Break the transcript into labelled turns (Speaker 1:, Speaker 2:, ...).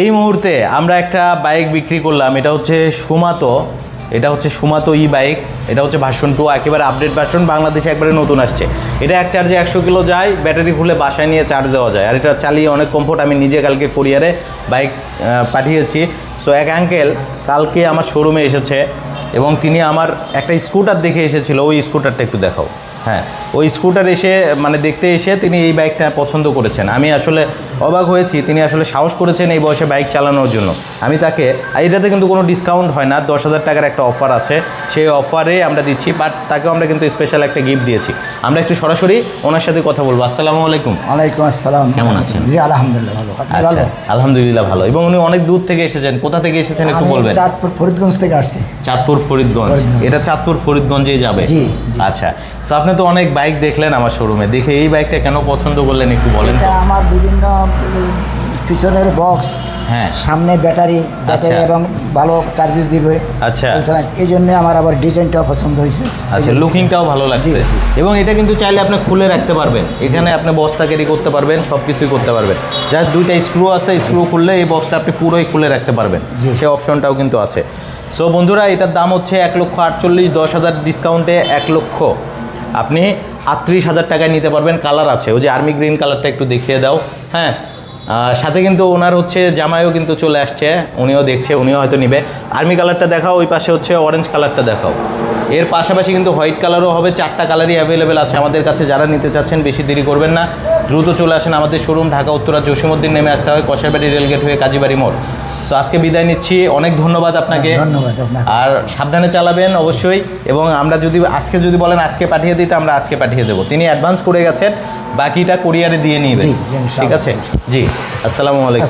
Speaker 1: এই মুহূর্তে আমরা একটা বাইক বিক্রি করলাম, এটা হচ্ছে সুমাতো ই বাইক। এটা হচ্ছে ভার্সন 2, একেবারে আপডেট ভার্সন, বাংলাদেশে একবারে নতুন আসছে। এটা এক চার্জে 100 কিলো যায়, ব্যাটারি খুলে বাসায় নিয়ে চার্জ দেওয়া যায়, আর এটা চালিয়ে অনেক কমফোর্ট। আমি নিজে কালকে কুরিয়ারে বাইক পাঠিয়েছি। সো এক আঙ্কেল কালকে আমার শোরুমে এসেছে এবং তিনি আমার একটা স্কুটার দেখে এসেছিল, ওই স্কুটারটা একটু দেখাও। হ্যাঁ, ওই স্কুটার দেখতে এসে তিনি এই বাইকটা পছন্দ করেছেন। আমি আসলে অবাক হয়েছি, তিনি আসলে সাহস করেছেন এই বয়সে বাইক চালানোর জন্য। আমি তাকে, এটাতে কিন্তু কোনো ডিসকাউন্ট হয় না, 10,000 টাকার একটা অফার আছে, সেই অফারে আমরা দিচ্ছি, বাট তাকেও আমরা কিন্তু স্পেশাল একটা গিফট দিয়েছি। আমরা একটু সরাসরি ওনার সাথে কথা বলবো। আসসালামু আলাইকুম।
Speaker 2: ওয়ালাইকুম আসসালাম।
Speaker 1: কেমন আছেন?
Speaker 2: জি আলহামদুলিল্লাহ ভালো। আপনি
Speaker 1: আচ্ছা,
Speaker 2: ভালো?
Speaker 1: আলহামদুলিল্লাহ ভালো। এবং উনি অনেক দূর থেকে এসেছেন, কোথা থেকে এসেছেন একটু বলবেন?
Speaker 2: চাঁদপুর ফরিদগঞ্জ থেকে আসছি।
Speaker 1: চাঁদপুর ফরিদগঞ্জ, এটা চাঁদপুর ফরিদগঞ্জে যাবে?
Speaker 2: জি।
Speaker 1: আচ্ছা, তো আপনি তো অনেক বাইক দেখলেন আমার শোরুমে, দেখে এই বাইকটা কেন পছন্দ করলেন একটু বলেন।
Speaker 2: এটা আমার বিভিন্ন পিছনের বক্স,
Speaker 1: হ্যাঁ,
Speaker 2: সামনে ব্যাটারি এবং ভালো সার্ভিস দিবে।
Speaker 1: আচ্ছা,
Speaker 2: এই জন্য আমার আবার ডিজাইনটাও পছন্দ হয়েছে।
Speaker 1: আচ্ছা, লুকিংটাও ভালো লাগছে। এবং এটা কিন্তু চাইলে আপনি খুলে রাখতে পারবেন, এখানে আপনি বক্সটা ক্যারি করতে পারবেন, সব কিছুই করতে পারবেন। জাস্ট দুইটা স্ক্রু আছে, স্ক্রু খুললে এই বক্সটা আপনি পুরোই খুলে রাখতে পারবেন, সেই অপশনটাও কিন্তু আছে। সো বন্ধুরা, এটার দাম হচ্ছে 1,48,000, 10,000 ডিসকাউন্টে 1 লক্ষ আপনি 38,000 টাকায় নিতে পারবেন। কালার আছে, ওই যে আর্মি গ্রিন কালারটা একটু দেখিয়ে দাও। হ্যাঁ, সাথে কিন্তু ওনার হচ্ছে জামাইও কিন্তু চলে আসছে, উনিও দেখছে, উনিও হয়তো নিবে। আর্মি কালারটা দেখাও, ওই পাশে হচ্ছে অরেঞ্জ কালারটা দেখাও। এর পাশাপাশি কিন্তু হোয়াইট কালারও হবে, 4টা কালারই অ্যাভেলেবেল আছে আমাদের কাছে। যারা নিতে চাচ্ছেন বেশি দেরি করবেন না, দ্রুত চলে আসেন আমাদের শোরুম, ঢাকা উত্তরা জসিমউদ্দিন নেমে আসতে হয়, কষাইবাড়ি রেলগেট হয়ে কাজীবাড়ি মোড়। সো আজকে বিদায় নিচ্ছি, অনেক ধন্যবাদ আপনাকে।
Speaker 2: ধন্যবাদ আপনাকে।
Speaker 1: আর সাবধানে চালাবেন অবশ্যই। এবং আমরা যদি বলেন আজকে পাঠিয়ে দিতে, আমরা আজকে পাঠিয়ে দেবো। তিনি অ্যাডভান্স করে গেছেন, বাকিটা কুরিয়ারে দিয়ে নিবেন। ঠিক আছে? জি, আসসালামু আলাইকুম।